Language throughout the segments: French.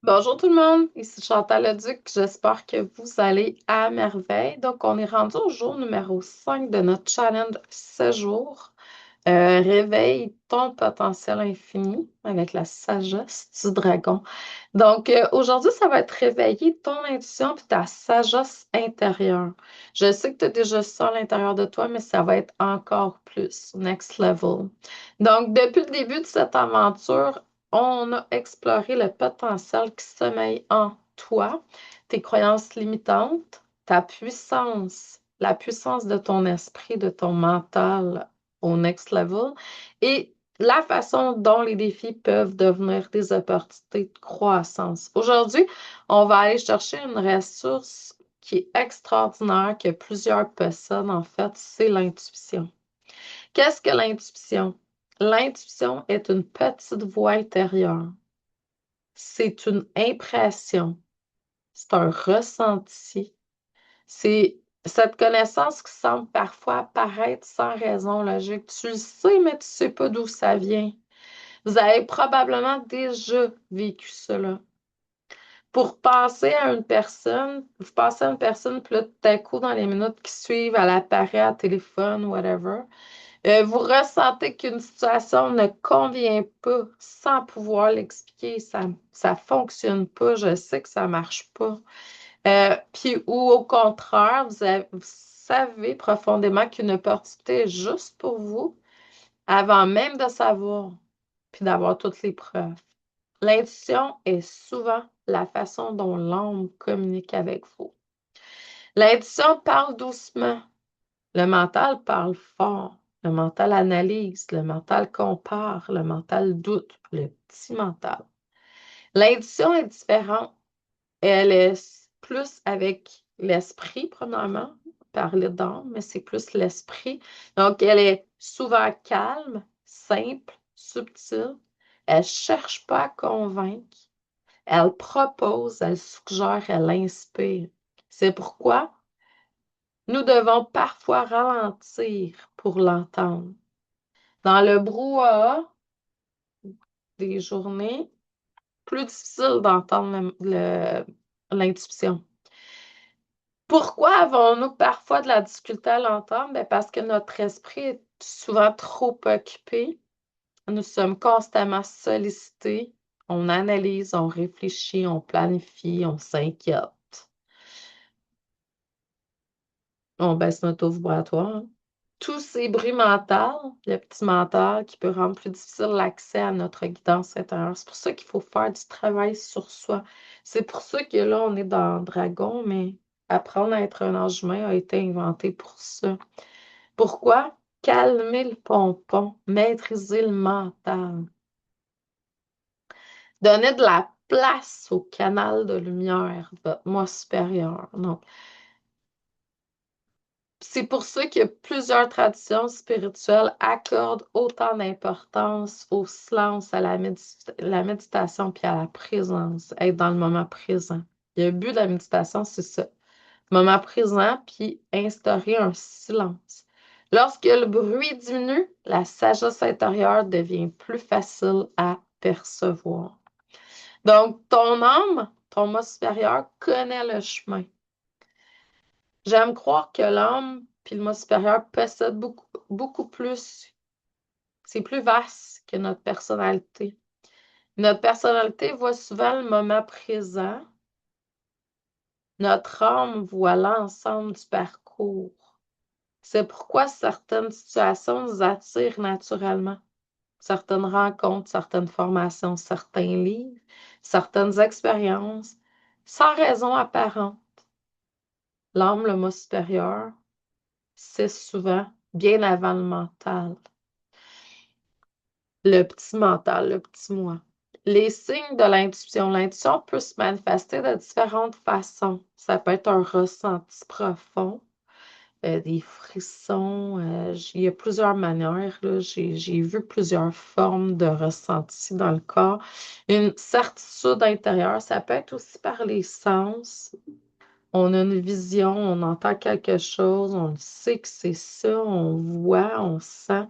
Bonjour tout le monde, ici Chantal Leduc. J'espère que vous allez à merveille. Donc, on est rendu au jour numéro 5 de notre challenge 7 jours. Réveille ton potentiel infini avec la sagesse du dragon. Donc, aujourd'hui, ça va être réveiller ton intuition et ta sagesse intérieure. Je sais que tu as déjà ça à l'intérieur de toi, mais ça va être encore plus, next level. Donc, depuis le début de cette aventure, on a exploré le potentiel qui sommeille en toi, tes croyances limitantes, ta puissance, la puissance de ton esprit, de ton mental au next level et la façon dont les défis peuvent devenir des opportunités de croissance. Aujourd'hui, on va aller chercher une ressource qui est extraordinaire, que plusieurs possèdent en fait, c'est l'intuition. Qu'est-ce que l'intuition? L'intuition est une petite voix intérieure. C'est une impression, c'est un ressenti, c'est cette connaissance qui semble parfois apparaître sans raison logique. Tu le sais, mais tu ne sais pas d'où ça vient. Vous avez probablement déjà vécu cela. Pour passer à une personne, vous passez à une personne, puis là, tout à coup, dans les minutes qui suivent, elle apparaît à téléphone, whatever. Vous ressentez qu'une situation ne convient pas sans pouvoir l'expliquer. Ça fonctionne pas. Je sais que ça marche pas. Puis, ou au contraire, vous savez profondément qu'une opportunité est juste pour vous avant même de savoir, puis d'avoir toutes les preuves. L'intuition est souvent la façon dont l'âme communique avec vous. L'intuition parle doucement. Le mental parle fort. Le mental analyse. Le mental compare. Le mental doute. Le petit mental. L'intuition est différente. Elle est plus avec l'esprit, premièrement. Parler d'âme, mais c'est plus l'esprit. Donc, elle est souvent calme, simple, subtile. Elle ne cherche pas à convaincre. Elle propose, elle suggère, elle inspire. C'est pourquoi nous devons parfois ralentir pour l'entendre. Dans le brouhaha des journées, plus difficile d'entendre l'intuition. Pourquoi avons-nous parfois de la difficulté à l'entendre? Ben, parce que notre esprit est souvent trop occupé. Nous sommes constamment sollicités. On analyse, on réfléchit, on planifie, on s'inquiète. On baisse notre taux vibratoire, hein. Tous ces bruits mentaux, le petit mental qui peut rendre plus difficile l'accès à notre guidance intérieure. C'est pour ça qu'il faut faire du travail sur soi. C'est pour ça que là, on est dans Dragon, mais apprendre à être un ange humain a été inventé pour ça. Pourquoi? Calmer le pompon, maîtriser le mental, donner de la place au canal de lumière, votre moi supérieur. Donc, c'est pour ça que plusieurs traditions spirituelles accordent autant d'importance au silence, à la méditation, puis à la présence, être dans le moment présent. Le but de la méditation, c'est ça. Moment présent, puis instaurer un silence. Lorsque le bruit diminue, la sagesse intérieure devient plus facile à percevoir. Donc, ton âme, ton moi supérieur connaît le chemin. J'aime croire que l'âme puis le moi supérieur possèdent beaucoup plus. C'est plus vaste que notre personnalité. Notre personnalité voit souvent le moment présent. Notre âme voit l'ensemble du parcours. C'est pourquoi certaines situations nous attirent naturellement. Certaines rencontres, certaines formations, certains livres, certaines expériences, sans raison apparente. L'âme, le moi supérieur, c'est souvent bien avant le mental. Le petit mental, le petit moi. Les signes de l'intuition. L'intuition peut se manifester de différentes façons. Ça peut être un ressenti profond, des frissons. Il y a plusieurs manières, là. J'ai vu plusieurs formes de ressenti dans le corps. Une certitude intérieure, ça peut être aussi par les sens. On a une vision, on entend quelque chose, on sait que c'est ça, on voit, on sent.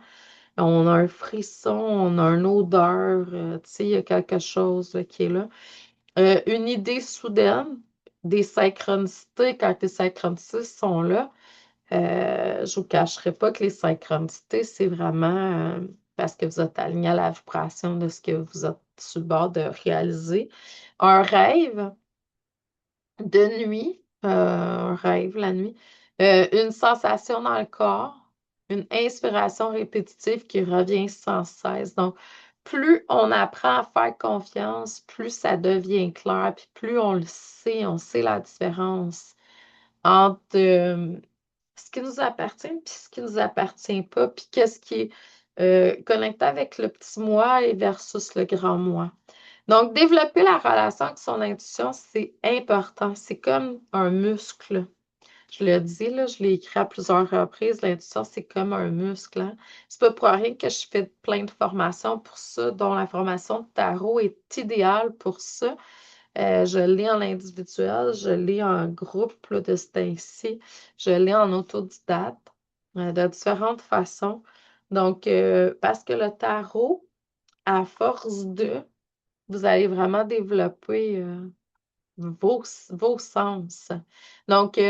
On a un frisson, on a une odeur, tu sais, il y a quelque chose là, qui est là. Une idée soudaine, des synchronicités quand les synchronicités sont là. Je vous cacherai pas que les synchronicités, c'est vraiment parce que vous êtes aligné à la vibration de ce que vous êtes sur le bord de réaliser. Un rêve de nuit, un rêve la nuit, une sensation dans le corps, une inspiration répétitive qui revient sans cesse. Donc, plus on apprend à faire confiance, plus ça devient clair, puis plus on sait la différence entre ce qui nous appartient puis ce qui nous appartient pas, puis qu'est-ce qui est connecté avec le petit moi et versus le grand moi. Donc, développer la relation avec son intuition, c'est important. C'est comme un muscle. Je le dis, là, je l'ai écrit à plusieurs reprises. L'intuition, c'est comme un muscle, hein. C'est pas pour rien que je fais plein de formations pour ça, dont la formation de tarot est idéale pour ça. Je l'ai en individuel, je l'ai en groupe là, de ce temps-ci, je l'ai en autodidacte, de différentes façons. Donc, parce que le tarot, à force de, vous allez vraiment développer vos sens. Donc,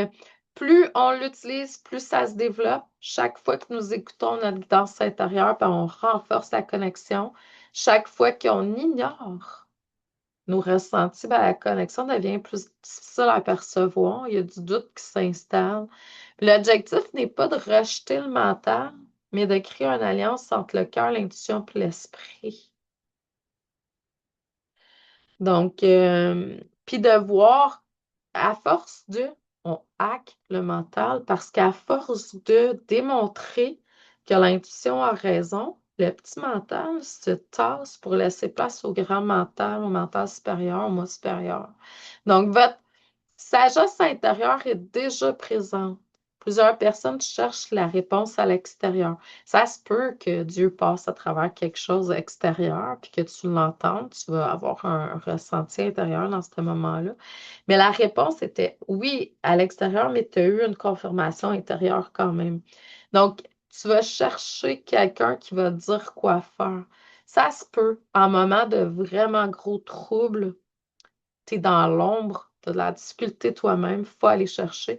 plus on l'utilise, plus ça se développe. Chaque fois que nous écoutons notre guidance intérieure, ben, on renforce la connexion. Chaque fois qu'on ignore nos ressentis, ben, la connexion devient plus difficile à percevoir. Il y a du doute qui s'installe. L'objectif n'est pas de rejeter le mental, mais de créer une alliance entre le cœur, l'intuition et l'esprit. Donc, puis de voir, à force de, on hack le mental parce qu'à force de démontrer que l'intuition a raison, le petit mental se tasse pour laisser place au grand mental, au mental supérieur, au moi supérieur. Donc, votre sagesse intérieure est déjà présente. Plusieurs personnes cherchent la réponse à l'extérieur. Ça se peut que Dieu passe à travers quelque chose d'extérieur, puis que tu l'entends, tu vas avoir un ressenti intérieur dans ce moment-là. Mais la réponse était oui à l'extérieur, mais tu as eu une confirmation intérieure quand même. Donc, tu vas chercher quelqu'un qui va te dire quoi faire. Ça se peut, en moment de vraiment gros troubles, tu es dans l'ombre, tu as de la difficulté toi-même, il faut aller chercher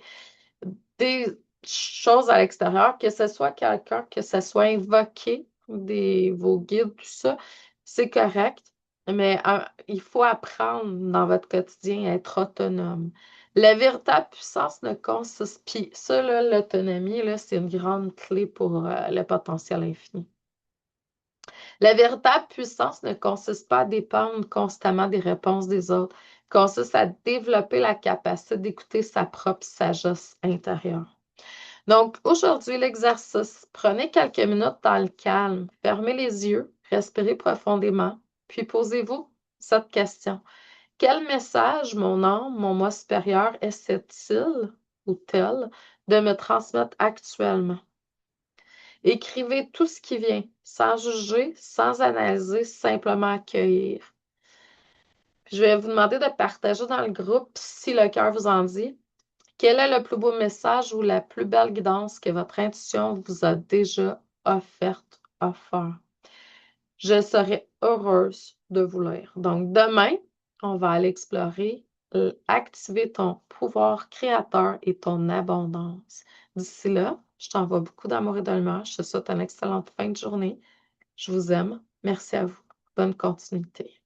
des choses à l'extérieur, que ce soit quelqu'un, que ce soit invoqué, vos guides, tout ça, c'est correct, mais il faut apprendre dans votre quotidien à être autonome. La véritable puissance ne consiste, puis ça, là, l'autonomie, là, c'est une grande clé pour le potentiel infini. La véritable puissance ne consiste pas à dépendre constamment des réponses des autres, consiste à développer la capacité d'écouter sa propre sagesse intérieure. Donc, aujourd'hui, l'exercice, prenez quelques minutes dans le calme, fermez les yeux, respirez profondément, puis posez-vous cette question. Quel message mon âme, mon moi supérieur, essaie-t-il ou tel de me transmettre actuellement? Écrivez tout ce qui vient, sans juger, sans analyser, simplement accueillir. Puis je vais vous demander de partager dans le groupe, si le cœur vous en dit, quel est le plus beau message ou la plus belle guidance que votre intuition vous a déjà offert. Je serai heureuse de vous lire. Donc, demain, on va aller explorer, activer ton pouvoir créateur et ton abondance. D'ici là, je t'envoie beaucoup d'amour et de lumière. Je te souhaite une excellente fin de journée. Je vous aime. Merci à vous. Bonne continuité.